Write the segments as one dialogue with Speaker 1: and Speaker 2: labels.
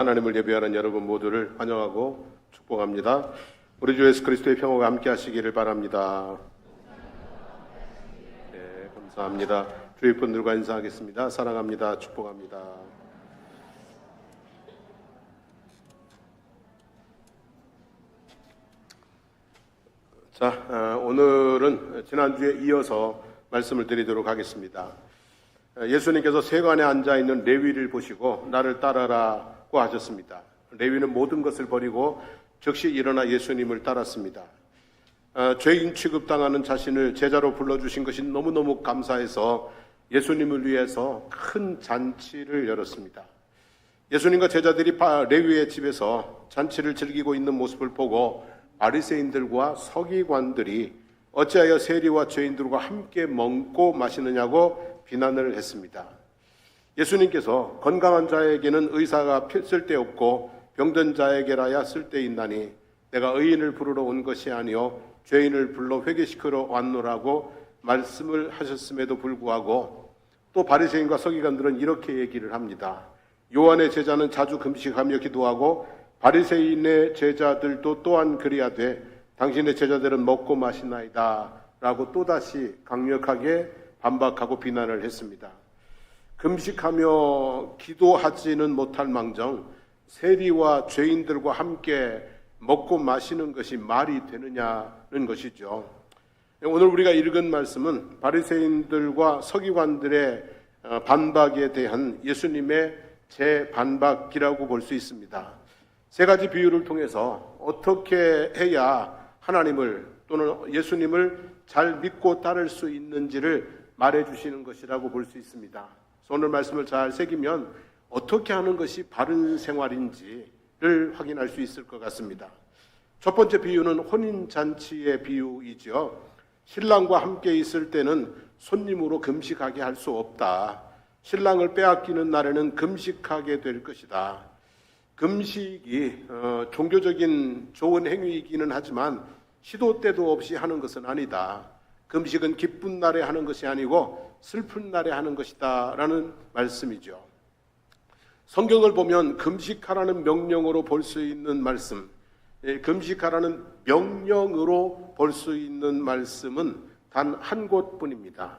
Speaker 1: 하나님을 예배하는 여러분 모두를 환영하고 축복합니다. 우리 주 예수 그리스도의 평화가 함께 하시기를 바랍니다. 네, 감사합니다. 주위 분들과 인사하겠습니다. 사랑합니다. 축복합니다. 자, 오늘은 지난주에 이어서 말씀을 드리도록 하겠습니다. 예수님께서 세관에 앉아있는 레위를 보시고 나를 따라라고 하셨습니다. 레위는 모든 것을 버리고 즉시 일어나 예수님을 따랐습니다. 죄인 취급당하는 자신을 제자로 불러주신 것이 너무너무 감사해서 예수님을 위해서 큰 잔치를 열었습니다. 예수님과 제자들이 레위의 집에서 잔치를 즐기고 있는 모습을 보고 바리새인들과 서기관들이 어찌하여 세리와 죄인들과 함께 먹고 마시느냐고 비난을 했습니다. 예수님께서 건강한 자에게는 의사가 쓸데없고 병든 자에게라야 쓸데있나니 내가 의인을 부르러 온 것이 아니요 죄인을 불러 회개시키러 왔노라고 말씀을 하셨음에도 불구하고 또 바리새인과 서기관들은 이렇게 얘기를 합니다. 요한의 제자는 자주 금식하며 기도하고 바리새인의 제자들도 또한 그리하되 당신의 제자들은 먹고 마시나이다 라고 또다시 강력하게 반박하고 비난을 했습니다. 금식하며 기도하지는 못할 망정 세리와 죄인들과 함께 먹고 마시는 것이 말이 되느냐는 것이죠. 오늘 우리가 읽은 말씀은 바리새인들과 서기관들의 반박에 대한 예수님의 재반박이라고 볼 수 있습니다. 세 가지 비유를 통해서 어떻게 해야 하나님을 또는 예수님을 잘 믿고 따를 수 있는지를 말해주시는 것이라고 볼 수 있습니다. 오늘 말씀을 잘 새기면 어떻게 하는 것이 바른 생활인지를 확인할 수 있을 것 같습니다. 첫 번째 비유는 혼인잔치의 비유이죠. 신랑과 함께 있을 때는 손님으로 금식하게 할 수 없다. 신랑을 빼앗기는 날에는 금식하게 될 것이다. 금식이 종교적인 좋은 행위이기는 하지만 시도 때도 없이 하는 것은 아니다. 금식은 기쁜 날에 하는 것이 아니고 슬픈 날에 하는 것이다 라는 말씀이죠. 성경을 보면 금식하라는 명령으로 볼 수 있는 말씀, 금식하라는 명령으로 볼 수 있는 말씀은 단 한 곳뿐입니다.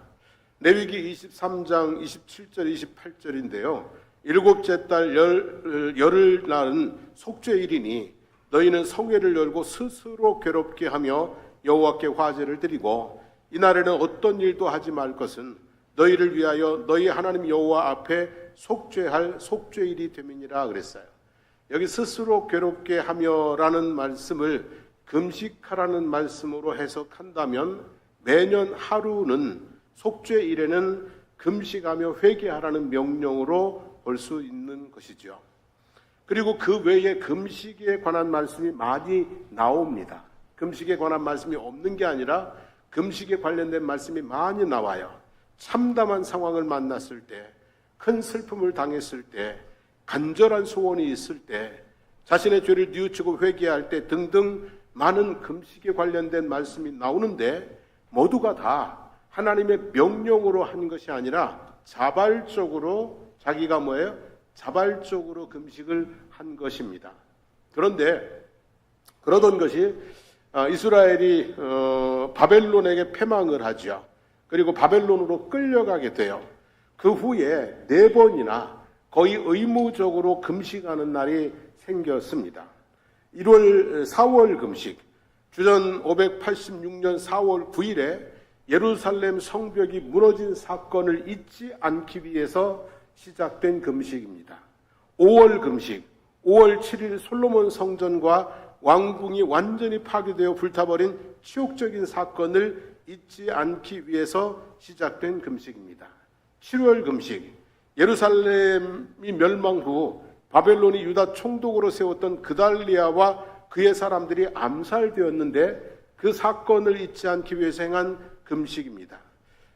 Speaker 1: 레위기 23장 27절 28절인데요. 일곱째 달 열흘날은 속죄일이니 너희는 성회를 열고 스스로 괴롭게 하며 여호와께 화제를 드리고 이날에는 어떤 일도 하지 말 것은 너희를 위하여 너희 하나님 여호와 앞에 속죄할 속죄일이 됨이니라 그랬어요. 여기 스스로 괴롭게 하며라는 말씀을 금식하라는 말씀으로 해석한다면 매년 하루는 속죄일에는 금식하며 회개하라는 명령으로 볼 수 있는 것이죠. 그리고 그 외에 금식에 관한 말씀이 많이 나옵니다. 금식에 관한 말씀이 없는 게 아니라 금식에 관련된 말씀이 많이 나와요. 참담한 상황을 만났을 때, 큰 슬픔을 당했을 때, 간절한 소원이 있을 때, 자신의 죄를 뉘우치고 회개할 때 등등 많은 금식에 관련된 말씀이 나오는데 모두가 다 하나님의 명령으로 한 것이 아니라 자발적으로 자기가 뭐예요? 자발적으로 금식을 한 것입니다. 그런데 그러던 것이 이스라엘이 바벨론에게 패망을 하죠. 그리고 바벨론으로 끌려가게 돼요. 그 후에 4번이나 거의 의무적으로 금식하는 날이 생겼습니다. 4월 금식, 주전 586년 4월 9일에 예루살렘 성벽이 무너진 사건을 잊지 않기 위해서 시작된 금식입니다. 5월 금식, 5월 7일 솔로몬 성전과 왕궁이 완전히 파괴되어 불타버린 치욕적인 사건을 잊지 않기 위해서 시작된 금식입니다. 7월 금식, 예루살렘이 멸망 후 바벨론이 유다 총독으로 세웠던 그달리아와 그의 사람들이 암살되었는데 그 사건을 잊지 않기 위해서 행한 금식입니다.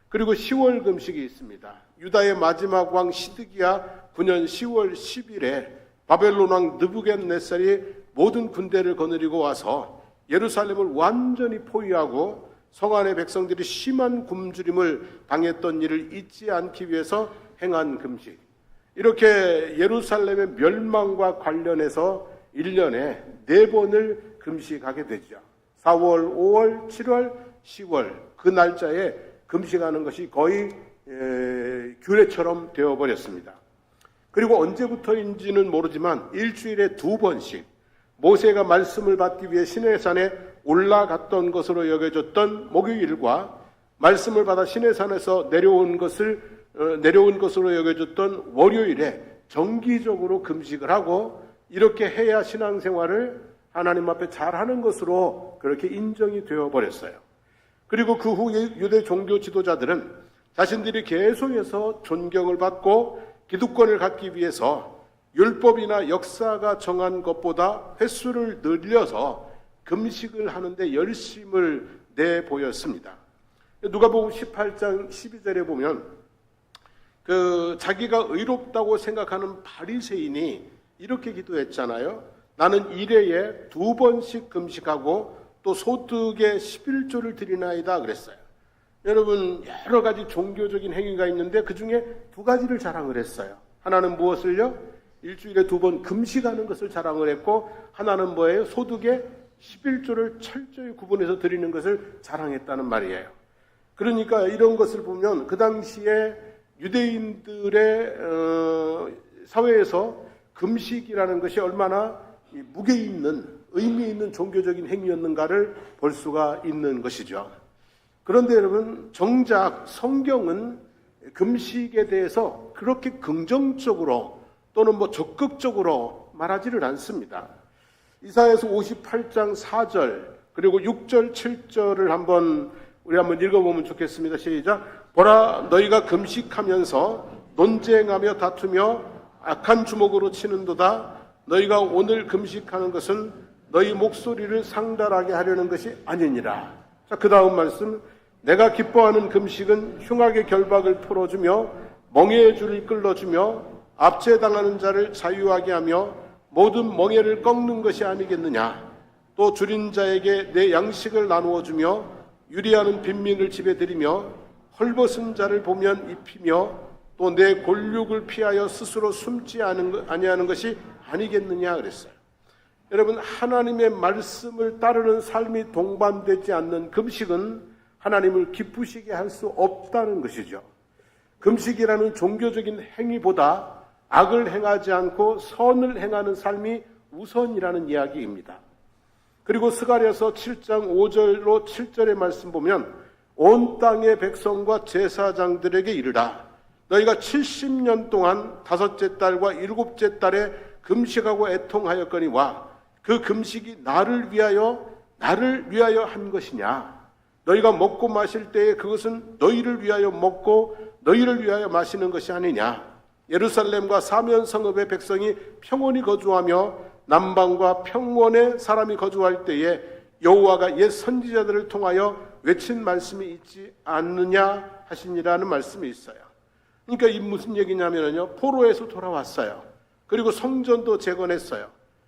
Speaker 1: 그리고 10월 금식이 있습니다. 유다의 마지막 왕 시드기야 9년 10월 10일에 바벨론 왕 느부갓네살이 모든 군대를 거느리고 와서 예루살렘을 완전히 포위하고 성 안의 백성들이 심한 굶주림을 당했던 일을 잊지 않기 위해서 행한 금식. 이렇게 예루살렘의 멸망과 관련해서 1년에 4번을 금식하게 되죠. 4월, 5월, 7월, 10월 그 날짜에 금식하는 것이 거의 규례처럼 되어버렸습니다. 그리고 언제부터인지는 모르지만 일주일에 2번씩 모세가 말씀을 받기 위해 시내산에 올라갔던 것으로 여겨졌던 목요일과 말씀을 받아 시내산에서 내려온 것으로 여겨졌던 월요일에 정기적으로 금식을 하고 이렇게 해야 신앙생활을 하나님 앞에 잘하는 것으로 그렇게 인정이 되어버렸어요. 그리고 그 후 유대 종교 지도자들은 자신들이 계속해서 존경을 받고 기득권을 갖기 위해서 율법이나 역사가 정한 것보다 횟수를 늘려서 금식을 하는데 열심을 내보였습니다. 누가복음 18장 12절에 보면 자기가 의롭다고 생각하는 바리새인이 이렇게 기도했잖아요. 나는 일회에 2번씩 금식하고 또 소득의 11조를 드리나이다 그랬어요. 여러분, 여러 가지 종교적인 행위가 있는데 그 중에 2가지를 자랑을 했어요. 하나는 무엇을요? 일주일에 2번 금식하는 것을 자랑을 했고, 하나는 뭐예요? 소득의 11조를 철저히 구분해서 드리는 것을 자랑했다는 말이에요. 그러니까 이런 것을 보면 그 당시에 유대인들의 사회에서 금식이라는 것이 얼마나 무게 있는, 의미 있는 종교적인 행위였는가를 볼 수가 있는 것이죠. 그런데 여러분, 정작 성경은 금식에 대해서 그렇게 긍정적으로 또는 적극적으로 말하지를 않습니다. 이사야서 58장 4절 그리고 6절 7절을 우리 한번 읽어보면 좋겠습니다. 시작. 보라, 너희가 금식하면서 논쟁하며 다투며 악한 주먹으로 치는도다. 너희가 오늘 금식하는 것은 너희 목소리를 상달하게 하려는 것이 아니니라. 자, 그 다음 말씀. 내가 기뻐하는 금식은 흉악의 결박을 풀어주며 멍에의 줄을 끌어주며 압제당하는 자를 자유하게 하며 모든 멍에를 꺾는 것이 아니겠느냐. 또 줄인 자에게 내 양식을 나누어 주며 유리하는 빈민을 집에 들이며 헐벗은 자를 보면 입히며 또 내 골육을 피하여 스스로 숨지 아니하는 것이 아니겠느냐 그랬어요. 여러분, 하나님의 말씀을 따르는 삶이 동반되지 않는 금식은 하나님을 기쁘시게 할 수 없다는 것이죠. 금식이라는 종교적인 행위보다 악을 행하지 않고 선을 행하는 삶이 우선이라는 이야기입니다. 그리고 스가랴서 7장 5절로 7절의 말씀 보면 온 땅의 백성과 제사장들에게 이르라. 너희가 70년 동안 5째 달과 7째 달에 금식하고 애통하였거니와 그 금식이 나를 위하여 한 것이냐. 너희가 먹고 마실 때에 그것은 너희를 위하여 먹고 너희를 위하여 마시는 것이 아니냐. 예루살렘과 사면 성읍의 백성이 평온히 거주하며 남방과 평원에 사람이 거주할 때에 여호와가 옛 선지자들을 통하여 외친 말씀이 있지 않느냐 하시니라는 말씀이 있어요. 그러니까 이 무슨 얘기냐면요, 포로에서 돌아왔어요. 그리고 성전도 재건했어요.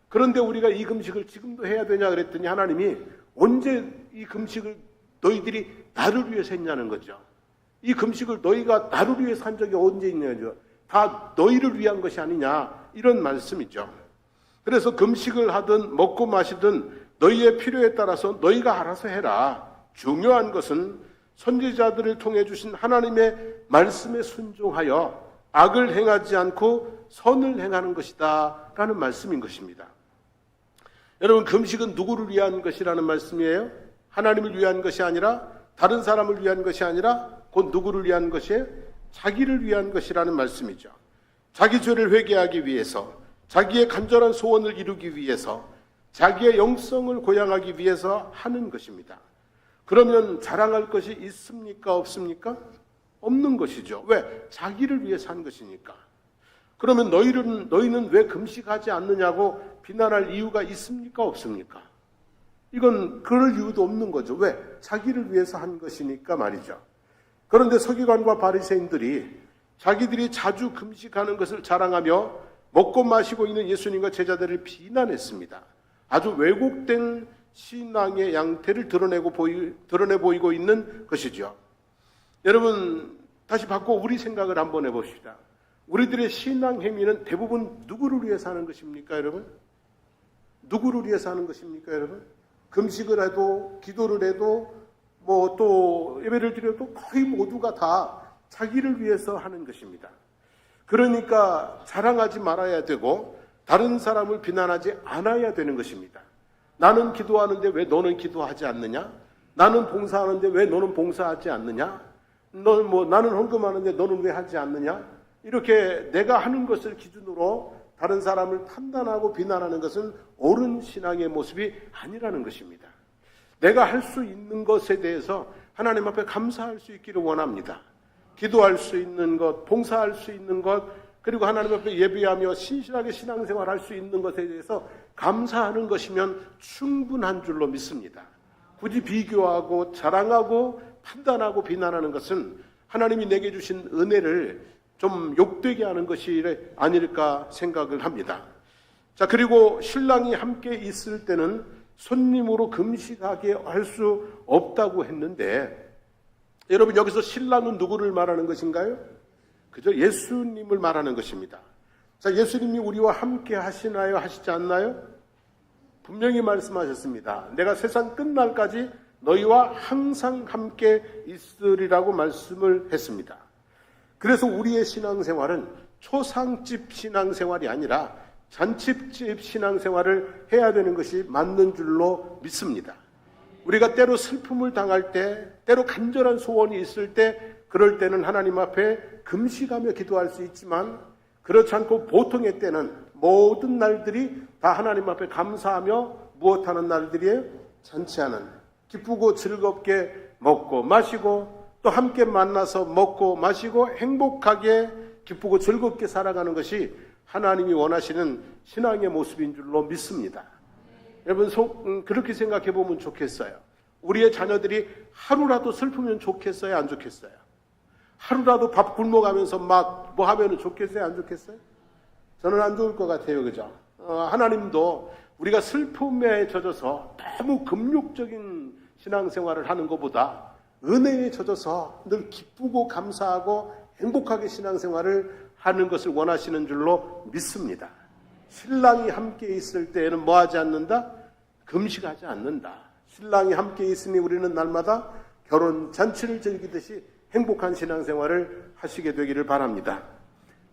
Speaker 1: 그런데 우리가 이 금식을 지금도 해야 되냐 그랬더니 하나님이 언제 이 금식을 너희들이 나를 위해서 했냐는 거죠. 이 금식을 너희가 나를 위해서 한 적이 언제 있냐죠. 다 너희를 위한 것이 아니냐, 이런 말씀이죠. 그래서 금식을 하든 먹고 마시든 너희의 필요에 따라서 너희가 알아서 해라. 중요한 것은 선지자들을 통해 주신 하나님의 말씀에 순종하여 악을 행하지 않고 선을 행하는 것이다 라는 말씀인 것입니다. 여러분, 금식은 누구를 위한 것이라는 말씀이에요? 하나님을 위한 것이 아니라, 다른 사람을 위한 것이 아니라 곧 누구를 위한 것이에요? 자기를 위한 것이라는 말씀이죠. 자기 죄를 회개하기 위해서, 자기의 간절한 소원을 이루기 위해서, 자기의 영성을 고양하기 위해서 하는 것입니다. 그러면 자랑할 것이 있습니까? 없습니까? 없는 것이죠. 왜? 자기를 위해서 한 것이니까. 그러면 너희는 왜 금식하지 않느냐고 비난할 이유가 있습니까? 없습니까? 이건 그럴 이유도 없는 거죠. 왜? 자기를 위해서 한 것이니까 말이죠. 그런데 서기관과 바리새인들이 자기들이 자주 금식하는 것을 자랑하며 먹고 마시고 있는 예수님과 제자들을 비난했습니다. 아주 왜곡된 신앙의 양태를 드러내 보이고 있는 것이죠. 여러분, 다시 바꿔 우리 생각을 한번 해봅시다. 우리들의 신앙 행위는 대부분 누구를 위해서 하는 것입니까, 여러분? 누구를 위해서 하는 것입니까, 여러분? 금식을 해도, 기도를 해도, 또 예배를 드려도 거의 모두가 다 자기를 위해서 하는 것입니다. 그러니까 자랑하지 말아야 되고 다른 사람을 비난하지 않아야 되는 것입니다. 나는 기도하는데 왜 너는 기도하지 않느냐? 나는 봉사하는데 왜 너는 봉사하지 않느냐? 나는 헌금하는데 너는 왜 하지 않느냐? 이렇게 내가 하는 것을 기준으로 다른 사람을 판단하고 비난하는 것은 옳은 신앙의 모습이 아니라는 것입니다. 내가 할 수 있는 것에 대해서 하나님 앞에 감사할 수 있기를 원합니다. 기도할 수 있는 것, 봉사할 수 있는 것, 그리고 하나님 앞에 예배하며 신실하게 신앙생활 할 수 있는 것에 대해서 감사하는 것이면 충분한 줄로 믿습니다. 굳이 비교하고 자랑하고 판단하고 비난하는 것은 하나님이 내게 주신 은혜를 좀 욕되게 하는 것이 아닐까 생각을 합니다. 자, 그리고 신랑이 함께 있을 때는 손님으로 금식하게 할 수 없다고 했는데, 여러분 여기서 신랑은 누구를 말하는 것인가요? 그저 예수님을 말하는 것입니다. 자, 예수님이 우리와 함께 하시나요? 하시지 않나요? 분명히 말씀하셨습니다. 내가 세상 끝날까지 너희와 항상 함께 있으리라고 말씀을 했습니다. 그래서 우리의 신앙생활은 초상집 신앙생활이 아니라 잔치집 신앙생활을 해야 되는 것이 맞는 줄로 믿습니다. 우리가 때로 슬픔을 당할 때, 때로 간절한 소원이 있을 때, 그럴 때는 하나님 앞에 금식하며 기도할 수 있지만, 그렇지 않고 보통의 때는 모든 날들이 다 하나님 앞에 감사하며 무엇하는 날들이에요? 잔치하는, 기쁘고 즐겁게 먹고 마시고 또 함께 만나서 먹고 마시고 행복하게 기쁘고 즐겁게 살아가는 것이 하나님이 원하시는 신앙의 모습인 줄로 믿습니다. 여러분 그렇게 생각해 보면 좋겠어요. 우리의 자녀들이 하루라도 슬프면 좋겠어요, 안 좋겠어요? 하루라도 밥 굶어가면서 막 뭐 하면 좋겠어요, 안 좋겠어요? 저는 안 좋을 것 같아요, 그죠? 하나님도 우리가 슬픔에 젖어서 너무 금욕적인 신앙생활을 하는 것보다 은혜에 젖어서 늘 기쁘고 감사하고 행복하게 신앙생활을 하는 것을 원하시는 줄로 믿습니다. 신랑이 함께 있을 때에는 뭐 하지 않는다? 금식하지 않는다. 신랑이 함께 있으니 우리는 날마다 결혼 잔치를 즐기듯이 행복한 신앙생활을 하시게 되기를 바랍니다.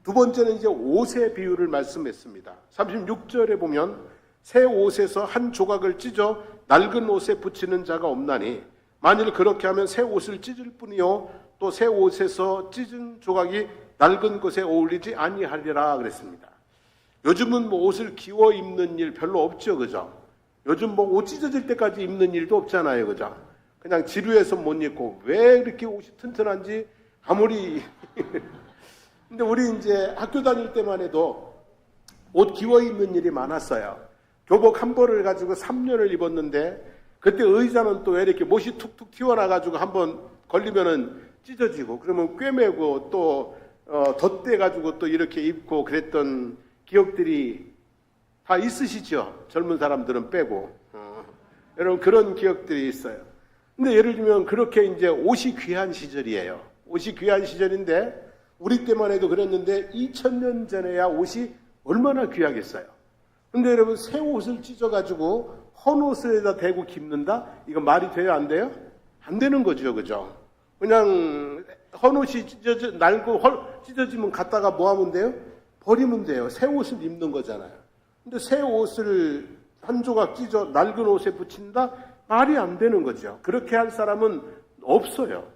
Speaker 1: 두 번째는 이제 옷의 비유를 말씀했습니다. 36절에 보면 새 옷에서 한 조각을 찢어 낡은 옷에 붙이는 자가 없나니 만일 그렇게 하면 새 옷을 찢을 뿐이요 또 새 옷에서 찢은 조각이 낡은 것에 어울리지 아니하리라 그랬습니다. 요즘은 뭐 옷을 기워 입는 일 별로 없죠, 그죠? 요즘 뭐 옷 찢어질 때까지 입는 일도 없잖아요, 그죠? 그냥 지루해서 못 입고 왜 이렇게 옷이 튼튼한지 아무리 근데 우리 이제 학교 다닐 때만 해도 옷 기워 입는 일이 많았어요. 교복 한 벌을 가지고 3년을 입었는데 그때 의자는 또 왜 이렇게 못이 툭툭 튀어나가지고 한번 걸리면은 찢어지고 그러면 꿰매고 또 덧대가지고 또 이렇게 입고 그랬던 기억들이 다 있으시죠? 젊은 사람들은 빼고. 여러분 그런 기억들이 있어요. 근데 예를 들면 그렇게 이제 옷이 귀한 시절이에요. 옷이 귀한 시절인데 우리 때만 해도 그랬는데 2000년 전에야 옷이 얼마나 귀하겠어요. 근데 여러분 새 옷을 찢어가지고 헌 옷에다 대고 깁는다? 이거 말이 돼요? 안 돼요? 안 되는 거죠, 그죠? 그냥 헌 옷이 찢어지면 갖다가 뭐 하면 돼요? 버리면 돼요. 새 옷을 입는 거잖아요. 근데 새 옷을 한 조각 찢어 낡은 옷에 붙인다? 말이 안 되는 거죠. 그렇게 할 사람은 없어요.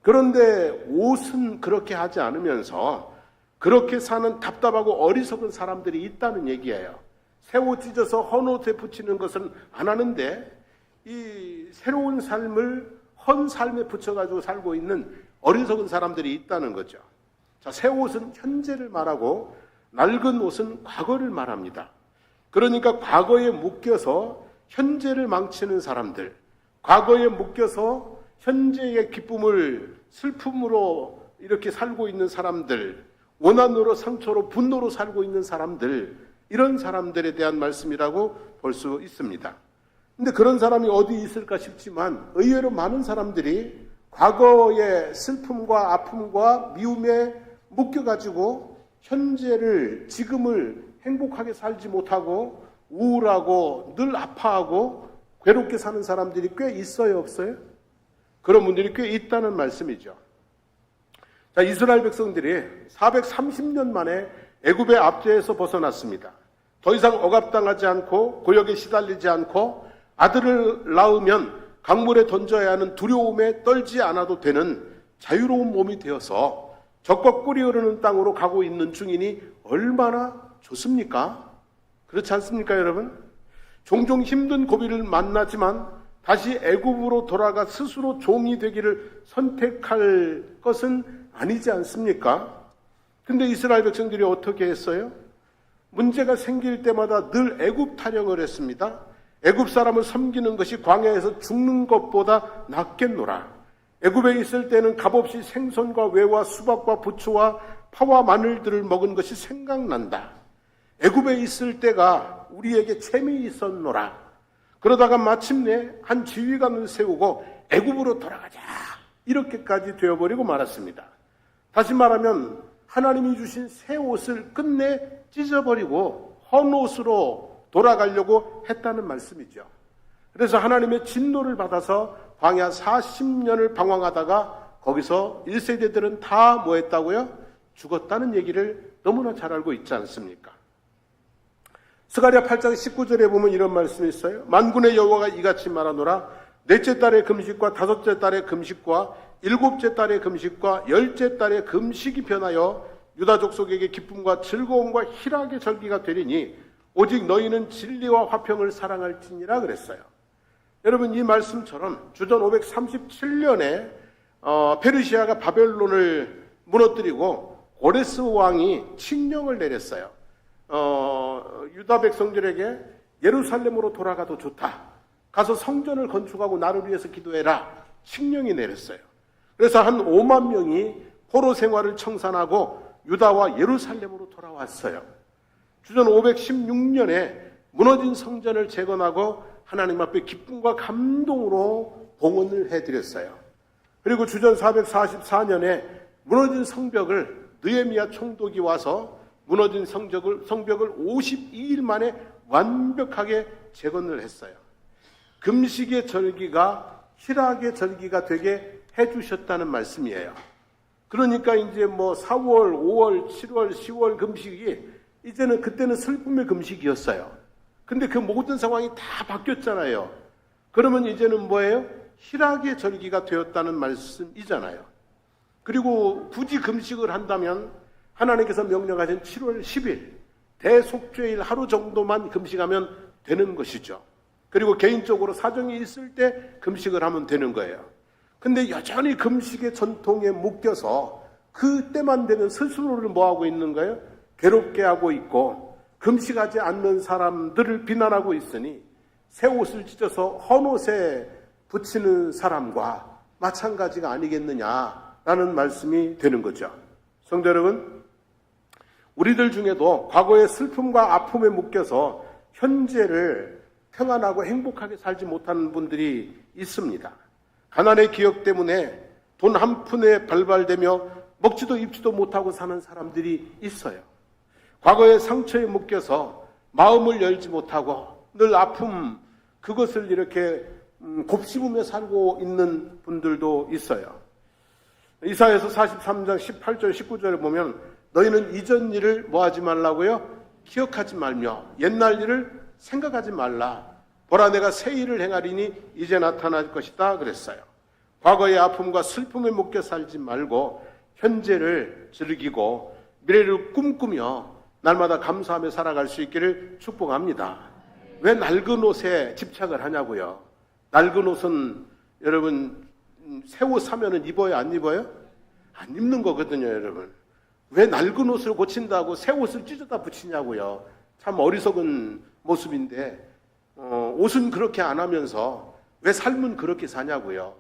Speaker 1: 그런데 옷은 그렇게 하지 않으면서 그렇게 사는 답답하고 어리석은 사람들이 있다는 얘기예요. 새 옷 찢어서 헌 옷에 붙이는 것은 안 하는데 이 새로운 삶을 헌 삶에 붙여가지고 살고 있는 어리석은 사람들이 있다는 거죠. 자, 새 옷은 현재를 말하고 낡은 옷은 과거를 말합니다. 그러니까 과거에 묶여서 현재를 망치는 사람들, 과거에 묶여서 현재의 기쁨을 슬픔으로 이렇게 살고 있는 사람들, 원한으로 상처로 분노로 살고 있는 사람들, 이런 사람들에 대한 말씀이라고 볼 수 있습니다. 근데 그런 사람이 어디 있을까 싶지만 의외로 많은 사람들이 과거의 슬픔과 아픔과 미움에 묶여가지고 현재를, 지금을 행복하게 살지 못하고 우울하고 늘 아파하고 괴롭게 사는 사람들이 꽤 있어요, 없어요? 그런 분들이 꽤 있다는 말씀이죠. 자, 이스라엘 백성들이 430년 만에 애굽의 압제에서 벗어났습니다. 더 이상 억압당하지 않고 고역에 시달리지 않고 아들을 낳으면 강물에 던져야 하는 두려움에 떨지 않아도 되는 자유로운 몸이 되어서 적과 꿀이 흐르는 땅으로 가고 있는 중이니 얼마나 좋습니까? 그렇지 않습니까, 여러분? 종종 힘든 고비를 만나지만 다시 애굽으로 돌아가 스스로 종이 되기를 선택할 것은 아니지 않습니까? 근데 이스라엘 백성들이 어떻게 했어요? 문제가 생길 때마다 늘 애굽 타령을 했습니다. 애굽 사람을 섬기는 것이 광야에서 죽는 것보다 낫겠노라. 애굽에 있을 때는 값없이 생선과 외와 수박과 부추와 파와 마늘들을 먹은 것이 생각난다. 애굽에 있을 때가 우리에게 재미있었노라. 그러다가 마침내 한 지휘관을 세우고 애굽으로 돌아가자, 이렇게까지 되어버리고 말았습니다. 다시 말하면 하나님이 주신 새 옷을 끝내 찢어버리고 헌옷으로 돌아가려고 했다는 말씀이죠. 그래서 하나님의 진노를 받아서 광야 40년을 방황하다가 거기서 1세대들은 다 뭐 했다고요? 죽었다는 얘기를 너무나 잘 알고 있지 않습니까? 스가랴 8장 19절에 보면 이런 말씀이 있어요. 만군의 여호와가 이같이 말하노라. 넷째 달의 금식과 다섯째 달의 금식과 일곱째 달의 금식과 열째 달의 금식이 변하여 유다 족속에게 기쁨과 즐거움과 희락의 절기가 되리니 오직 너희는 진리와 화평을 사랑할지니라 그랬어요. 여러분, 이 말씀처럼 주전 537년에 페르시아가 바벨론을 무너뜨리고 고레스 왕이 칙령을 내렸어요. 유다 백성들에게 예루살렘으로 돌아가도 좋다. 가서 성전을 건축하고 나를 위해서 기도해라. 칙령이 내렸어요. 그래서 한 5만 명이 포로 생활을 청산하고 유다와 예루살렘으로 돌아왔어요. 주전 516년에 무너진 성전을 재건하고 하나님 앞에 기쁨과 감동으로 봉헌을 해드렸어요. 그리고 주전 444년에 무너진 성벽을 느헤미야 총독이 와서 무너진 성벽을 52일 만에 완벽하게 재건을 했어요. 금식의 절기가 희락의 절기가 되게 해주셨다는 말씀이에요. 그러니까 이제 뭐 4월, 5월, 7월, 10월 금식이 이제는 그때는 슬픔의 금식이었어요. 근데 그 모든 상황이 다 바뀌었잖아요. 그러면 이제는 뭐예요? 희락의 절기가 되었다는 말씀이잖아요. 그리고 굳이 금식을 한다면 하나님께서 명령하신 7월 10일 대속죄일 하루 정도만 금식하면 되는 것이죠. 그리고 개인적으로 사정이 있을 때 금식을 하면 되는 거예요. 근데 여전히 금식의 전통에 묶여서 그때만 되면 스스로를 뭐하고 있는 거예요? 괴롭게 하고 있고 금식하지 않는 사람들을 비난하고 있으니 새 옷을 찢어서 헌옷에 붙이는 사람과 마찬가지가 아니겠느냐라는 말씀이 되는 거죠. 성도 여러분, 우리들 중에도 과거의 슬픔과 아픔에 묶여서 현재를 평안하고 행복하게 살지 못하는 분들이 있습니다. 가난의 기억 때문에 돈 한 푼에 발발되며 먹지도 입지도 못하고 사는 사람들이 있어요. 과거의 상처에 묶여서 마음을 열지 못하고 늘 아픔, 그것을 이렇게 곱씹으며 살고 있는 분들도 있어요. 이사야서 43장 18절 19절을 보면 너희는 이전 일을 뭐하지 말라고요? 기억하지 말며 옛날 일을 생각하지 말라. 보라, 내가 새 일을 행하리니 이제 나타날 것이다 그랬어요. 과거의 아픔과 슬픔에 묶여 살지 말고 현재를 즐기고 미래를 꿈꾸며 날마다 감사하며 살아갈 수 있기를 축복합니다. 왜 낡은 옷에 집착을 하냐고요? 낡은 옷은 여러분 새 옷 사면은 입어요, 안 입어요? 안 입는 거거든요, 여러분. 왜 낡은 옷을 고친다고 새 옷을 찢어다 붙이냐고요? 참 어리석은 모습인데 옷은 그렇게 안 하면서 왜 삶은 그렇게 사냐고요?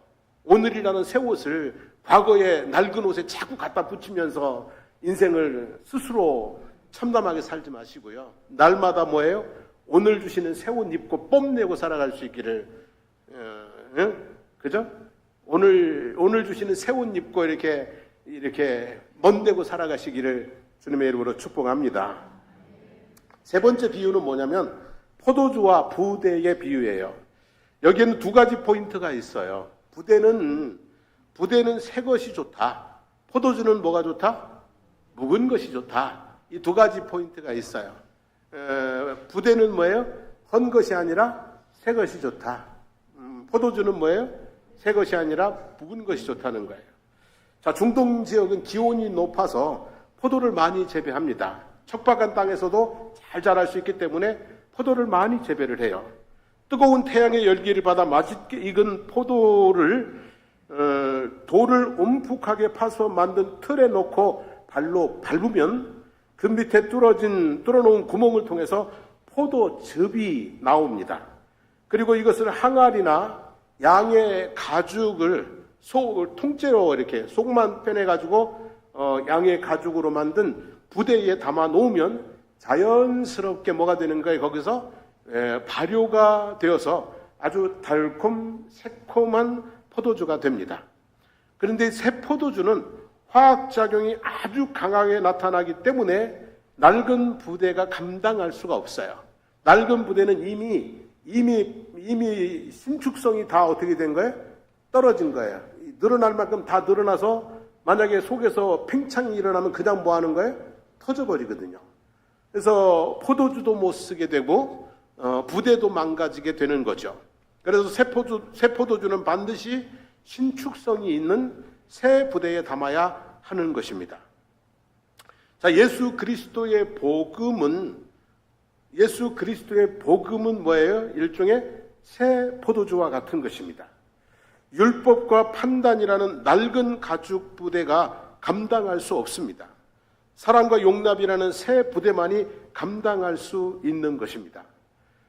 Speaker 1: 오늘이라는 새 옷을 과거의 낡은 옷에 자꾸 갖다 붙이면서 인생을 스스로 참담하게 살지 마시고요. 날마다 뭐예요? 오늘 주시는 새 옷 입고 뽐내고 살아갈 수 있기를, 그죠? 오늘 주시는 새 옷 입고 이렇게 멋내고 살아가시기를 주님의 이름으로 축복합니다. 세 번째 비유는 뭐냐면 포도주와 부대의 비유예요. 여기에는 두 가지 포인트가 있어요. 부대는 새 것이 좋다. 포도주는 뭐가 좋다? 묵은 것이 좋다. 이 두 가지 포인트가 있어요. 부대는 뭐예요? 헌 것이 아니라 새 것이 좋다. 포도주는 뭐예요? 새 것이 아니라 묵은 것이 좋다는 거예요. 자, 중동 지역은 기온이 높아서 포도를 많이 재배합니다. 척박한 땅에서도 잘 자랄 수 있기 때문에 포도를 많이 재배를 해요. 뜨거운 태양의 열기를 받아 맛있게 익은 포도를 돌을 움푹하게 파서 만든 틀에 놓고 발로 밟으면 그 밑에 뚫어놓은 구멍을 통해서 포도즙이 나옵니다. 그리고 이것을 항아리나 양의 가죽을 통째로 이렇게 속만 빼내가지고 양의 가죽으로 만든 부대에 담아 놓으면 자연스럽게 뭐가 되는 거예요? 거기서 발효가 되어서 아주 달콤 새콤한 포도주가 됩니다. 그런데 새 포도주는 화학작용이 아주 강하게 나타나기 때문에 낡은 부대가 감당할 수가 없어요. 낡은 부대는 이미 신축성이 다 어떻게 된 거예요? 떨어진 거예요. 늘어날 만큼 다 늘어나서 만약에 속에서 팽창이 일어나면 그냥 뭐 하는 거예요? 터져버리거든요. 그래서 포도주도 못 쓰게 되고 부대도 망가지게 되는 거죠. 그래서 새 포도주는 반드시 신축성이 있는 새 부대에 담아야 하는 것입니다. 자, 예수 그리스도의 복음은 뭐예요? 일종의 새 포도주와 같은 것입니다. 율법과 판단이라는 낡은 가죽 부대가 감당할 수 없습니다. 사랑과 용납이라는 새 부대만이 감당할 수 있는 것입니다.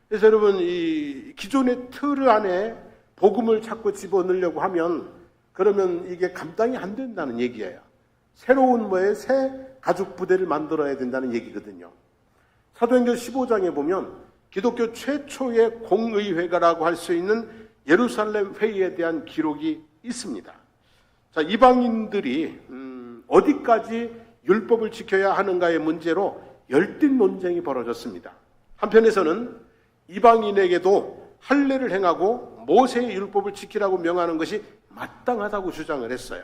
Speaker 1: 그래서 여러분, 이 기존의 틀 안에 복음을 자꾸 집어넣으려고 하면 그러면 이게 감당이 안 된다는 얘기예요. 새로운 새 가죽 부대를 만들어야 된다는 얘기거든요. 사도행전 15장에 보면 기독교 최초의 공의회가라고 할 수 있는 예루살렘 회의에 대한 기록이 있습니다. 자, 이방인들이 어디까지 율법을 지켜야 하는가의 문제로 열띤 논쟁이 벌어졌습니다. 한편에서는 이방인에게도 할례를 행하고 모세의 율법을 지키라고 명하는 것이 마땅하다고 주장을 했어요.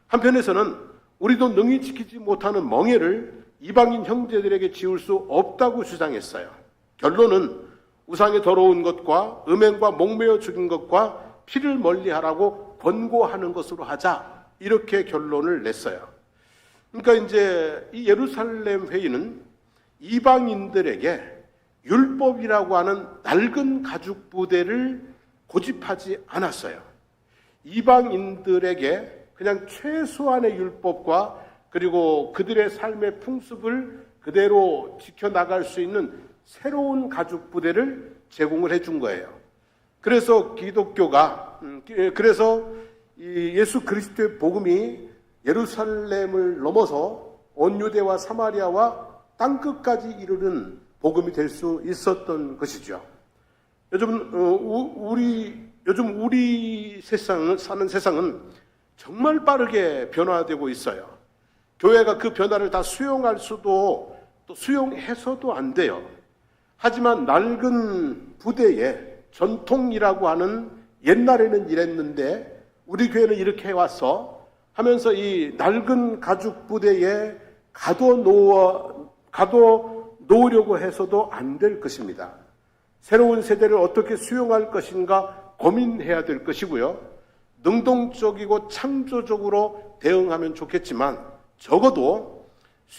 Speaker 1: 한편에서는 우리도 능히 지키지 못하는 멍에를 이방인 형제들에게 지울 수 없다고 주장했어요. 결론은 우상의 더러운 것과 음행과 목매어 죽인 것과 피를 멀리하라고 권고하는 것으로 하자, 이렇게 결론을 냈어요. 그러니까 이제 이 예루살렘 회의는 이방인들에게 율법이라고 하는 낡은 가죽 부대를 고집하지 않았어요. 이방인들에게 그냥 최소한의 율법과 그리고 그들의 삶의 풍습을 그대로 지켜나갈 수 있는 새로운 가죽 부대를 제공을 해준 거예요. 그래서 그래서 이 예수 그리스도의 복음이 예루살렘을 넘어서 온 유대와 사마리아와 땅끝까지 이르는 복음이 될 수 있었던 것이죠. 요즘 우리 사는 세상은 정말 빠르게 변화되고 있어요. 교회가 그 변화를 다 수용할 수도 또 수용해서도 안 돼요. 하지만 낡은 부대의 전통이라고 하는, 옛날에는 이랬는데 우리 교회는 이렇게 해왔어 하면서 이 낡은 가죽 부대에 가둬놓으려고 해서도 안 될 것입니다. 새로운 세대를 어떻게 수용할 것인가 고민해야 될 것이고요. 능동적이고 창조적으로 대응하면 좋겠지만 적어도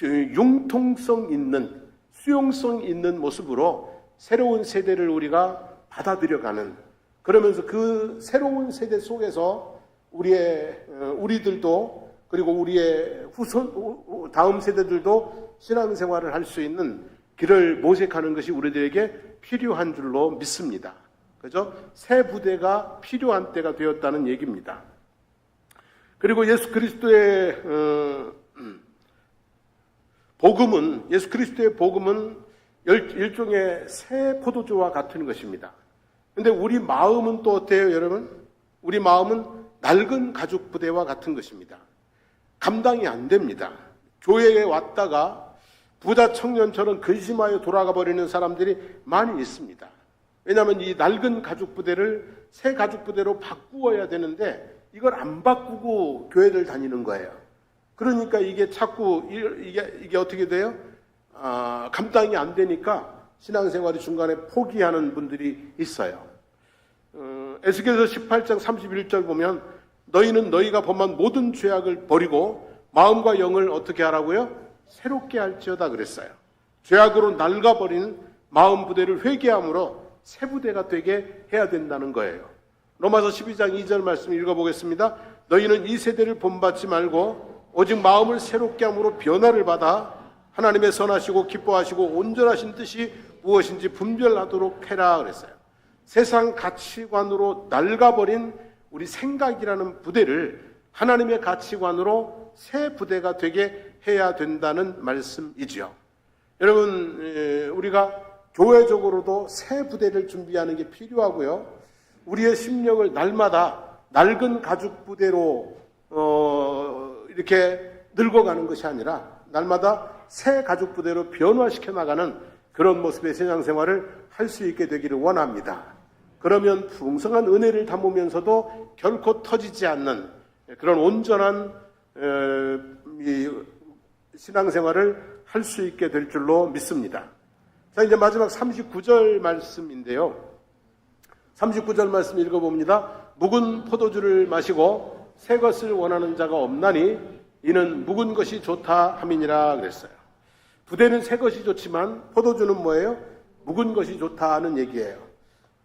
Speaker 1: 융통성 있는, 수용성 있는 모습으로 새로운 세대를 우리가 받아들여가는, 그러면서 그 새로운 세대 속에서 우리들도 그리고 우리의 다음 세대들도 신앙생활을 할 수 있는 길을 모색하는 것이 우리들에게 필요한 줄로 믿습니다. 그죠? 새 부대가 필요한 때가 되었다는 얘기입니다. 그리고 예수 그리스도의 복음은 일종의 새 포도주와 같은 것입니다. 근데 우리 마음은 또 어때요, 여러분? 우리 마음은 낡은 가죽 부대와 같은 것입니다. 감당이 안 됩니다. 교회에 왔다가 부자 청년처럼 근심하여 돌아가 버리는 사람들이 많이 있습니다. 왜냐하면 이 낡은 가죽 부대를 새 가죽 부대로 바꾸어야 되는데 이걸 안 바꾸고 교회를 다니는 거예요. 그러니까 이게 자꾸 이게 어떻게 돼요? 감당이 안 되니까 신앙생활이 중간에 포기하는 분들이 있어요. 에스겔서 18장 31절 보면 너희는 너희가 범한 모든 죄악을 버리고 마음과 영을 어떻게 하라고요? 새롭게 할지어다 그랬어요. 죄악으로 낡아버린 마음 부대를 회개함으로 새 부대가 되게 해야 된다는 거예요. 로마서 12장 2절 말씀 읽어보겠습니다. 너희는 이 세대를 본받지 말고 오직 마음을 새롭게 함으로 변화를 받아 하나님의 선하시고 기뻐하시고 온전하신 뜻이 무엇인지 분별하도록 해라 그랬어요. 세상 가치관으로 낡아버린 우리 생각이라는 부대를 하나님의 가치관으로 새 부대가 되게 해야 된다는 말씀이지요. 여러분, 우리가 교회적으로도 새 부대를 준비하는 게 필요하고요. 우리의 심령을 날마다 낡은 가죽 부대로 이렇게 늙어가는 것이 아니라 날마다 새 가죽 부대로 변화시켜 나가는 그런 모습의 신앙생활을 할 수 있게 되기를 원합니다. 그러면 풍성한 은혜를 담으면서도 결코 터지지 않는 그런 온전한 신앙생활을 할 수 있게 될 줄로 믿습니다. 자, 이제 마지막 39절 말씀인데요. 39절 말씀 읽어봅니다. 묵은 포도주를 마시고 새 것을 원하는 자가 없나니 이는 묵은 것이 좋다 함이니라 그랬어요. 부대는 새 것이 좋지만 포도주는 뭐예요? 묵은 것이 좋다 하는 얘기예요.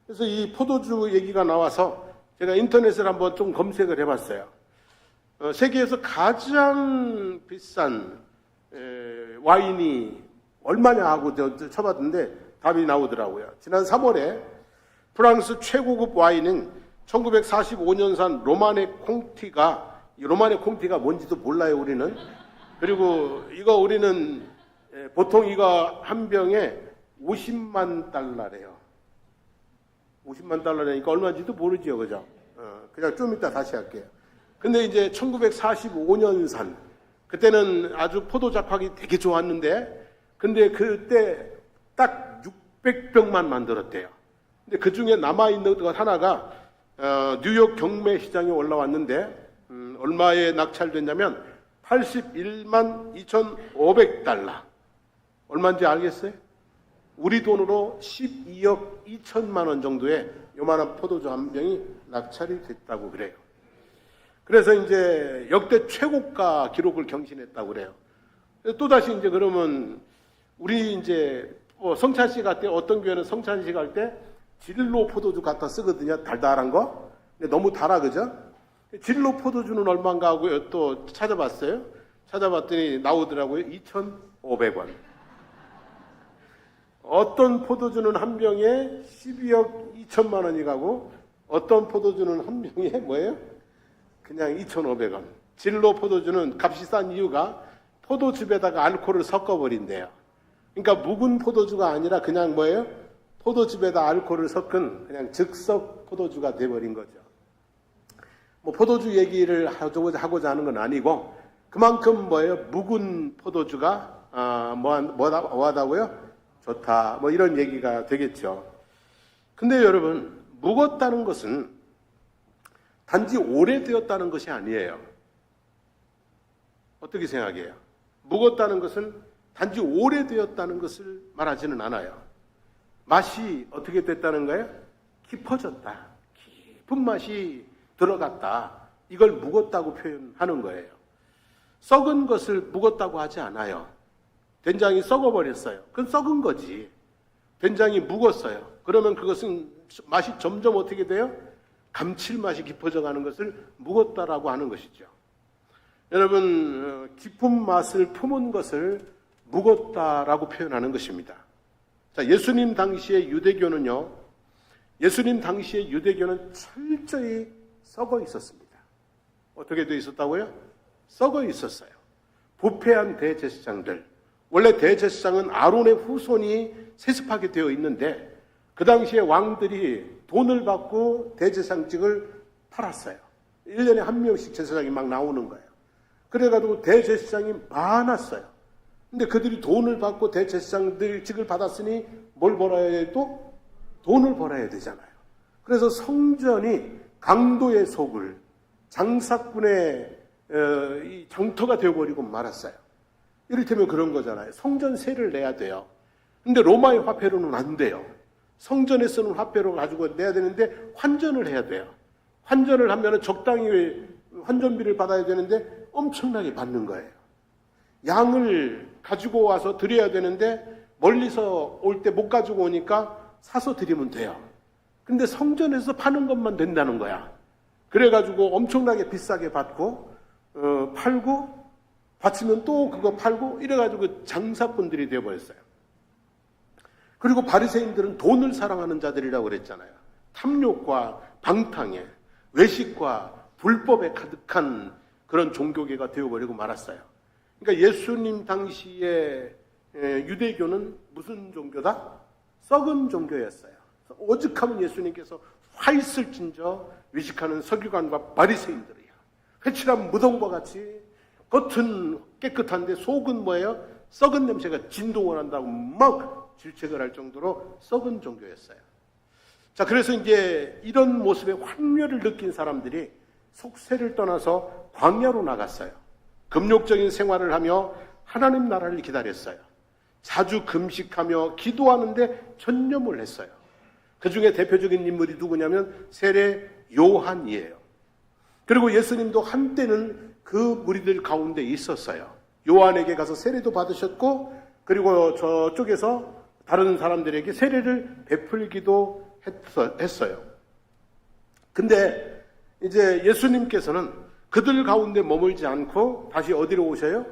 Speaker 1: 그래서 이 포도주 얘기가 나와서 제가 인터넷을 한번 좀 검색을 해봤어요. 세계에서 가장 비싼 와인이 얼마냐 하고 쳐봤는데 답이 나오더라고요. 지난 3월에 프랑스 최고급 와인인 1945년산 로마네 콩티가, 이 로마네 콩티가 뭔지도 몰라요 우리는. 그리고 이거 우리는 보통 이거 한 병에 50만 달러래요. 50만 달러라니까 얼마인지도 모르지요, 그죠? 그냥 좀 이따 다시 할게요. 근데 이제 1945년산, 그때는 아주 포도 작황이 되게 좋았는데, 근데 그때 딱 600병만 만들었대요. 근데 그 중에 남아있는 것 하나가 뉴욕 경매 시장에 올라왔는데 얼마에 낙찰됐냐면 81만 2,500달러. 얼마인지 알겠어요? 우리 돈으로 12억 2천만 원 정도의 요만한 포도주 한 병이 낙찰이 됐다고 그래요. 그래서 이제 역대 최고가 기록을 경신했다고 그래요. 또다시 이제 그러면 우리 이제 성찬식 할 때 어떤 교회는 성찬식 할 때 진로 포도주 갖다 쓰거든요. 달달한 거. 근데 너무 달아, 그죠? 진로 포도주는 얼마인가 하고 또 찾아봤어요. 찾아봤더니 나오더라고요. 2,500원. 어떤 포도주는 한 병에 12억 2천만 원이 가고 어떤 포도주는 한 병에 뭐예요? 그냥 2,500원. 진로 포도주는 값이 싼 이유가 포도즙에다가 알코올을 섞어버린대요. 그러니까 묵은 포도주가 아니라 그냥 뭐예요? 포도즙에다 알코올을 섞은 그냥 즉석 포도주가 돼버린 거죠. 뭐 포도주 얘기를 하고자 하는 건 아니고 그만큼 뭐예요? 묵은 포도주가 뭐하다고요? 좋다. 뭐 이런 얘기가 되겠죠. 근데 여러분, 묵었다는 것은 단지 오래되었다는 것이 아니에요. 어떻게 생각해요? 묵었다는 것은 단지 오래되었다는 것을 말하지는 않아요. 맛이 어떻게 됐다는 거예요? 깊어졌다. 깊은 맛이 들어갔다. 이걸 묵었다고 표현하는 거예요. 썩은 것을 묵었다고 하지 않아요. 된장이 썩어버렸어요. 그건 썩은 거지. 된장이 묵었어요. 그러면 그것은 맛이 점점 어떻게 돼요? 감칠맛이 깊어져 가는 것을 묵었다라고 하는 것이죠. 여러분, 깊은 맛을 품은 것을 묵었다라고 표현하는 것입니다. 자, 예수님 당시의 유대교는요, 예수님 당시의 유대교는 철저히 썩어 있었습니다. 어떻게 되어 있었다고요? 썩어 있었어요. 부패한 대제사장들. 원래 대제사장은 아론의 후손이 세습하게 되어 있는데 그 당시에 왕들이 돈을 받고 대제사장직을 팔았어요. 1년에 한 명씩 제사장이 막 나오는 거예요. 그래가지고 대제사장이 많았어요. 근데 그들이 돈을 받고 대제사장직을 받았으니 뭘 벌어야 해? 또 돈을 벌어야 되잖아요. 그래서 성전이 강도의 속을 장사꾼의 이 장터가 되어버리고 말았어요. 이를테면 그런 거잖아요. 성전세를 내야 돼요. 근데 로마의 화폐로는 안 돼요. 성전에 쓰는 화폐로 가지고 내야 되는데 환전을 해야 돼요. 환전을 하면 적당히 환전비를 받아야 되는데 엄청나게 받는 거예요. 양을 가지고 와서 드려야 되는데 멀리서 올 때 못 가지고 오니까 사서 드리면 돼요. 근데 성전에서 파는 것만 된다는 거야. 그래가지고 엄청나게 비싸게 받고 팔고 받치면 또 그거 팔고 이래가지고 장사꾼들이 되어버렸어요. 그리고 바리새인들은 돈을 사랑하는 자들이라고 그랬잖아요. 탐욕과 방탕에 외식과 불법에 가득한 그런 종교계가 되어버리고 말았어요. 그러니까 예수님 당시에 유대교는 무슨 종교다? 썩은 종교였어요. 오죽하면 예수님께서 화 있을진저 외식하는 서기관과 바리새인들이야. 회칠한 무덤과 같이 겉은 깨끗한데 속은 뭐예요? 썩은 냄새가 진동을 한다고 막 질책을 할 정도로 썩은 종교였어요. 자, 그래서 이제 이런 모습에 환멸을 느낀 사람들이 속세를 떠나서 광야로 나갔어요. 금욕적인 생활을 하며 하나님 나라를 기다렸어요. 자주 금식하며 기도하는데 전념을 했어요. 그 중에 대표적인 인물이 누구냐면 세례 요한이에요. 그리고 예수님도 한때는 그 무리들 가운데 있었어요. 요한에게 가서 세례도 받으셨고, 그리고 저쪽에서 다른 사람들에게 세례를 베풀기도 했어요. 근데 이제 예수님께서는 그들 가운데 머물지 않고 다시 어디로 오셔요?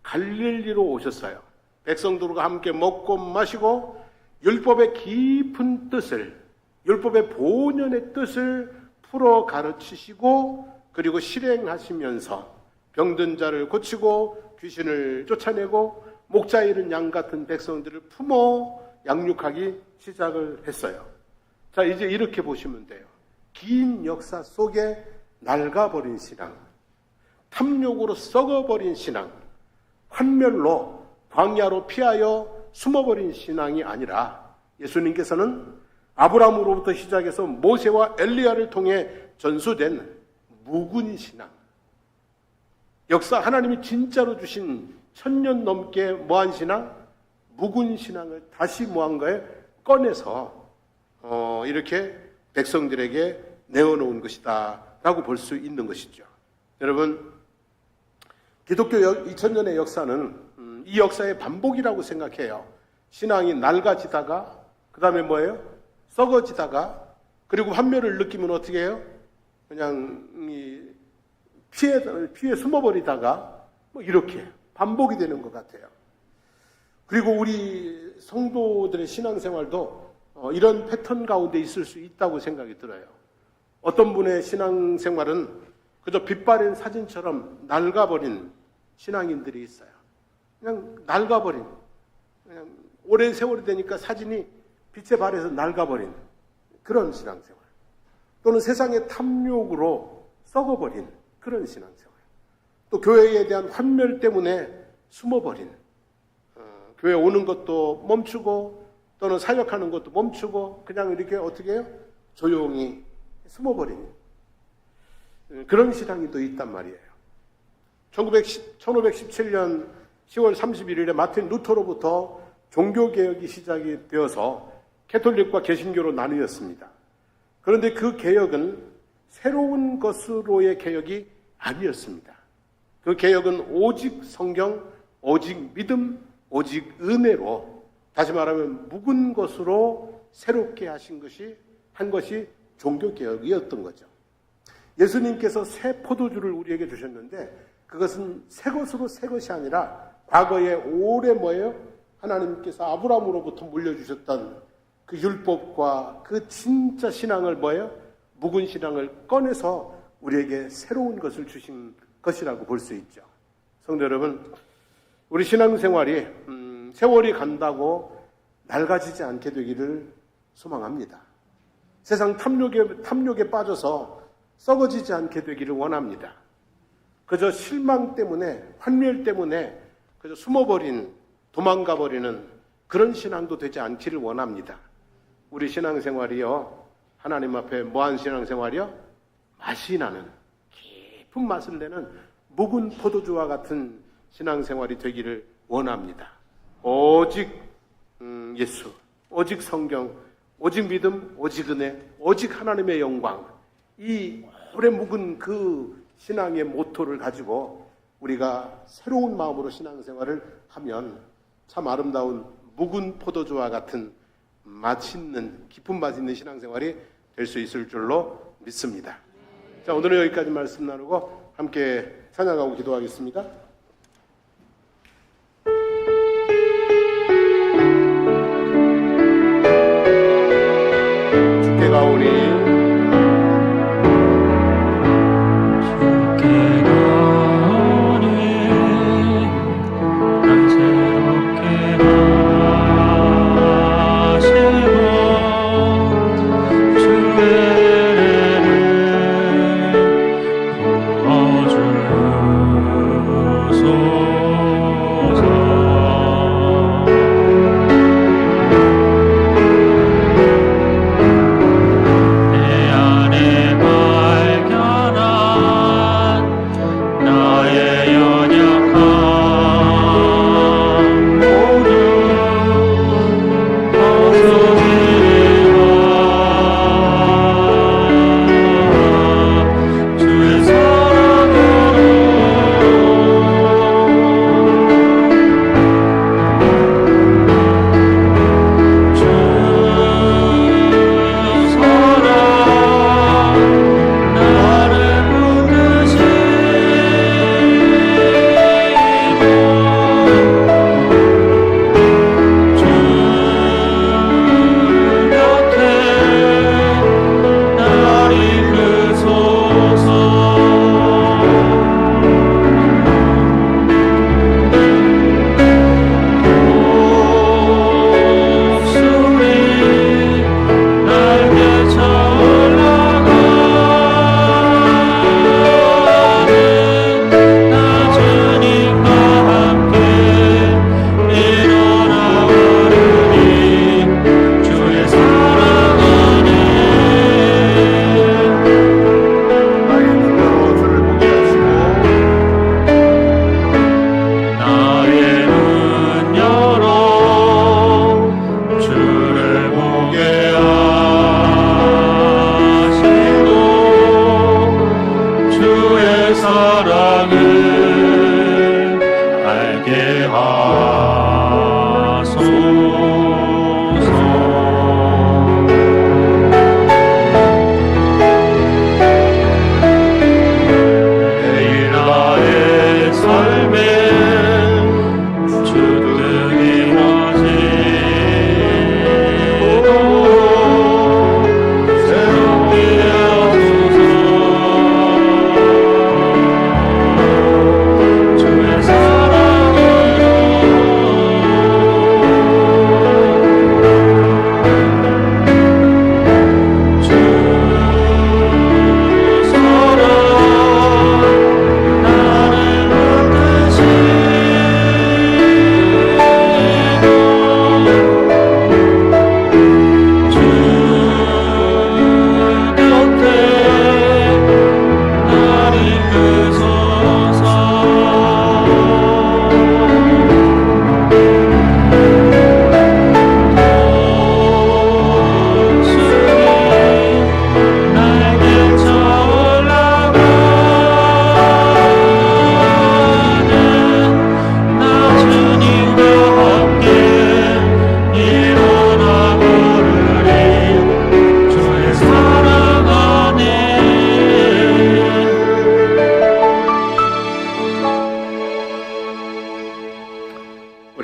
Speaker 1: 갈릴리로 오셨어요. 백성들과 함께 먹고 마시고 율법의 깊은 뜻을, 율법의 본연의 뜻을 풀어 가르치시고, 그리고 실행하시면서 병든 자를 고치고 귀신을 쫓아내고 목자 잃은 양 같은 백성들을 품어 양육하기 시작을 했어요. 자, 이제 이렇게 보시면 돼요. 긴 역사 속에 낡아버린 신앙, 탐욕으로 썩어버린 신앙, 환멸로 광야로 피하여 숨어버린 신앙이 아니라 예수님께서는 아브라함으로부터 시작해서 모세와 엘리야를 통해 전수된 묵은 신앙, 역사 하나님이 진짜로 주신 1000년 넘게 뭐한 신앙? 묵은 신앙을 다시 뭐한 거예요? 꺼내서 이렇게 백성들에게 내어놓은 것이다 라고 볼 수 있는 것이죠. 여러분, 기독교 2000년의 역사는 이 역사의 반복이라고 생각해요. 신앙이 낡아지다가 그 다음에 뭐예요? 썩어지다가, 그리고 환멸을 느끼면 어떻게 해요? 그냥 피해 숨어버리다가 뭐 이렇게 반복이 되는 것 같아요. 그리고 우리 성도들의 신앙생활도 이런 패턴 가운데 있을 수 있다고 생각이 들어요. 어떤 분의 신앙생활은 그저 빛바랜 사진처럼 낡아버린 신앙인들이 있어요. 그냥 낡아버린, 그냥 오랜 세월이 되니까 사진이 빛에 발해서 낡아버린 그런 신앙생활. 또는 세상의 탐욕으로 썩어버린 그런 신앙생활. 또 교회에 대한 환멸 때문에 숨어버린, 교회 오는 것도 멈추고 또는 사역하는 것도 멈추고 그냥 이렇게 어떻게 해요? 조용히 숨어버린 그런 신앙이 또 있단 말이에요. 1517년 10월 31일에 마틴 루터로부터 종교개혁이 시작이 되어서 캐톨릭과 개신교로 나뉘었습니다. 그런데 그 개혁은 새로운 것으로의 개혁이 아니었습니다. 그 개혁은 오직 성경, 오직 믿음, 오직 은혜로, 다시 말하면 묵은 것으로 새롭게 한 것이 종교개혁이었던 거죠. 예수님께서 새 포도주를 우리에게 주셨는데 그것은 새 것으로 새 것이 아니라 과거에 오래 뭐예요? 하나님께서 아브라함으로부터 물려주셨던 그 율법과 그 진짜 신앙을 뭐예요? 묵은 신앙을 꺼내서 우리에게 새로운 것을 주신 것이라고 볼 수 있죠. 성도 여러분, 우리 신앙생활이 세월이 간다고 낡아지지 않게 되기를 소망합니다. 세상 탐욕에 빠져서 썩어지지 않게 되기를 원합니다. 그저 실망 때문에, 환멸 때문에 그저 숨어버린, 도망가버리는 그런 신앙도 되지 않기를 원합니다. 우리 신앙생활이요, 하나님 앞에 뭐한 신앙생활이요? 맛이 나는, 깊은 맛을 내는 묵은 포도주와 같은 신앙생활이 되기를 원합니다. 오직 예수, 오직 성경, 오직 믿음, 오직 은혜, 오직 하나님의 영광, 이 오래 묵은 그 신앙의 모토를 가지고 우리가 새로운 마음으로 신앙생활을 하면 참 아름다운 묵은 포도주와 같은 맛있는, 깊은 맛 있는 신앙생활이 될 수 있을 줄로 믿습니다. 자, 오늘은 여기까지 말씀 나누고 함께 찬양하고 기도하겠습니다. 주께 가오니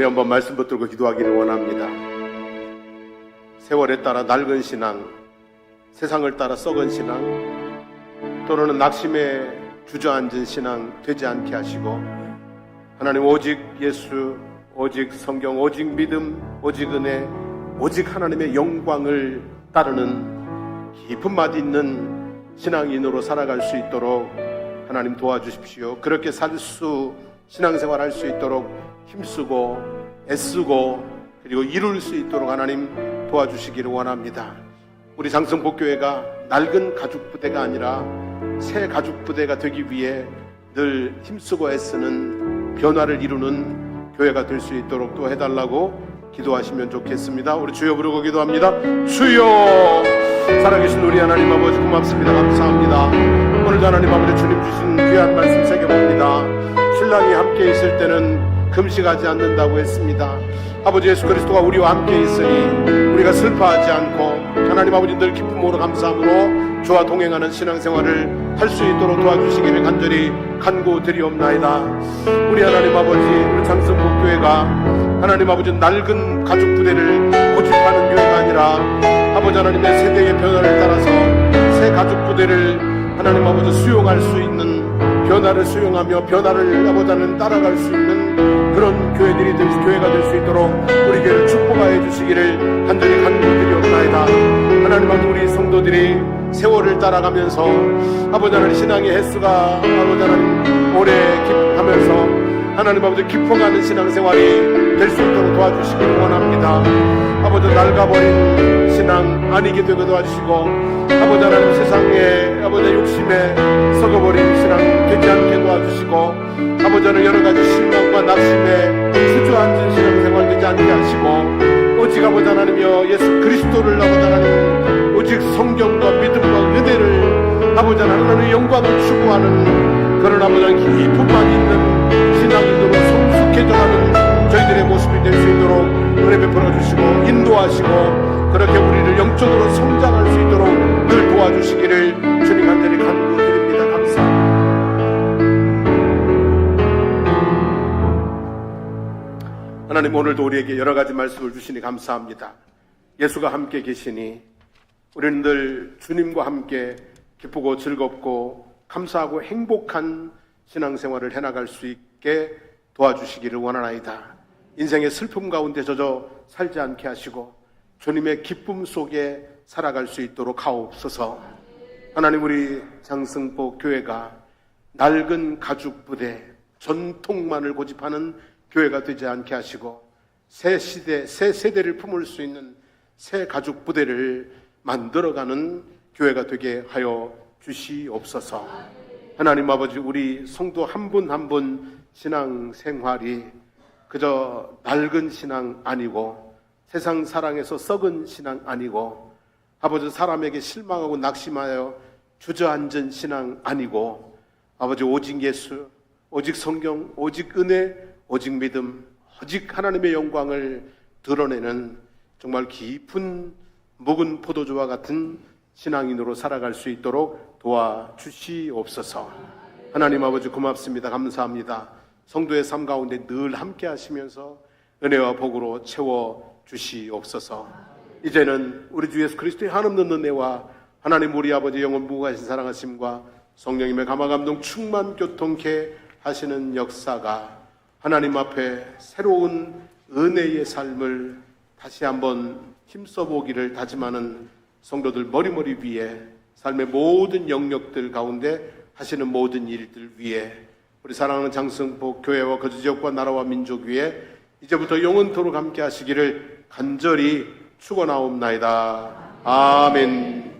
Speaker 1: 우리 한번 말씀 붙들고 기도하기를 원합니다. 세월에 따라 낡은 신앙, 세상을 따라 썩은 신앙, 또는 낙심에 주저앉은 신앙 되지 않게 하시고, 하나님 오직 예수, 오직 성경, 오직 믿음, 오직 은혜, 오직 하나님의 영광을 따르는 깊은 맛 있는 신앙인으로 살아갈 수 있도록 하나님 도와주십시오. 그렇게 신앙생활 할 수 있도록 힘쓰고 애쓰고 그리고 이룰 수 있도록 하나님 도와주시기를 원합니다. 우리 장성복교회가 낡은 가죽부대가 아니라 새 가죽부대가 되기 위해 늘 힘쓰고 애쓰는 변화를 이루는 교회가 될 수 있도록 또 해달라고 기도하시면 좋겠습니다. 우리 주여 부르고 기도합니다. 주여, 살아계신 우리 하나님 아버지 고맙습니다. 감사합니다. 오늘도 하나님 아버지 주님 주신 귀한 말씀 새겨봅니다. 신랑이 함께 있을 때는 금식하지 않는다고 했습니다. 아버지 예수 그리스도가 우리와 함께 있으니 우리가 슬퍼하지 않고 하나님 아버지 늘 기쁨으로 감사함으로 주와 동행하는 신앙생활을 할 수 있도록 도와주시기를 간절히 간구드리옵나이다. 우리 하나님 아버지, 우리 장성복교회가 하나님 아버지 낡은 가죽부대를 고집하는 교회가 아니라 아버지 하나님의 세대의 변화를 따라서 새 가죽부대를 하나님 아버지 수용할 수 있는, 변화를 수용하며 변화를 아버지 하나님 따라갈 수 있는 그런 교회가 될 수 있도록 우리 교회를 축복하여 주시기를 간절히 간구드리옵나이다. 하나님 아버지, 우리 성도들이 세월을 따라가면서 아버지 하나님 신앙의 횟수가 아버지 하나님 오래 깊어가면서 하나님 아버지 깊어가는 신앙생활이 될 수 있도록 도와주시기를 원합니다. 아버지 낡아버린 신앙 아니게 되게 도와주시고 아버지 하나님 세상에 아버지 욕심에 썩어버린 신앙 되지 않게 도와주시고 아버지 하나님 여러가지 실망과 낙심에 주저앉은 신앙생활 되지 않게 하시고 오직 아버지 하나님이여 예수 그리스도를 아버지 하나님 오직 성경과 믿음과 은혜를 아버지 하나님의 영광을 추구하는 그런 아버지 하나님 기쁨만 있는 신앙인으로 성숙해져가는 저희들의 모습이 될 수 있도록 은혜 베풀어 주시고 인도하시고 그렇게 우리를 영적으로 성장할 수 있도록 늘 도와주시기를 주님 간절히 간구드립니다. 감사합니다. 하나님 오늘도 우리에게 여러 가지 말씀을 주시니 감사합니다. 예수가 함께 계시니 우리는 늘 주님과 함께 기쁘고 즐겁고 감사하고 행복한 신앙생활을 해나갈 수 있게 도와주시기를 원하나이다. 인생의 슬픔 가운데 젖어 살지 않게 하시고 주님의 기쁨 속에 살아갈 수 있도록 하옵소서. 하나님 우리 장승복 교회가 낡은 가죽부대 전통만을 고집하는 교회가 되지 않게 하시고 새 세대를 품을 수 있는 새 가죽부대를 만들어가는 교회가 되게 하여 주시옵소서. 하나님 아버지 우리 성도 한 분 한 분 신앙생활이 그저 낡은 신앙 아니고 세상 사랑에서 썩은 신앙 아니고 아버지 사람에게 실망하고 낙심하여 주저앉은 신앙 아니고 아버지 오직 예수, 오직 성경, 오직 은혜, 오직 믿음, 오직 하나님의 영광을 드러내는 정말 깊은 묵은 포도주와 같은 신앙인으로 살아갈 수 있도록 도와주시옵소서. 하나님 아버지 고맙습니다. 감사합니다. 성도의 삶 가운데 늘 함께 하시면서 은혜와 복으로 채워주시옵소서. 이제는 우리 주 예수 그리스도의 한없는 은혜와 하나님 우리 아버지 영원 무궁하신 사랑하심과 성령님의 감화감동 충만 교통케 하시는 역사가 하나님 앞에 새로운 은혜의 삶을 다시 한번 힘써보기를 다짐하는 성도들 머리머리 위에 삶의 모든 영역들 가운데 하시는 모든 일들 위에 우리 사랑하는 장승복 교회와 거주 지역과 나라와 민족 위에 이제부터 영원토록 함께 하시기를 간절히 축원하옵나이다. 아멘.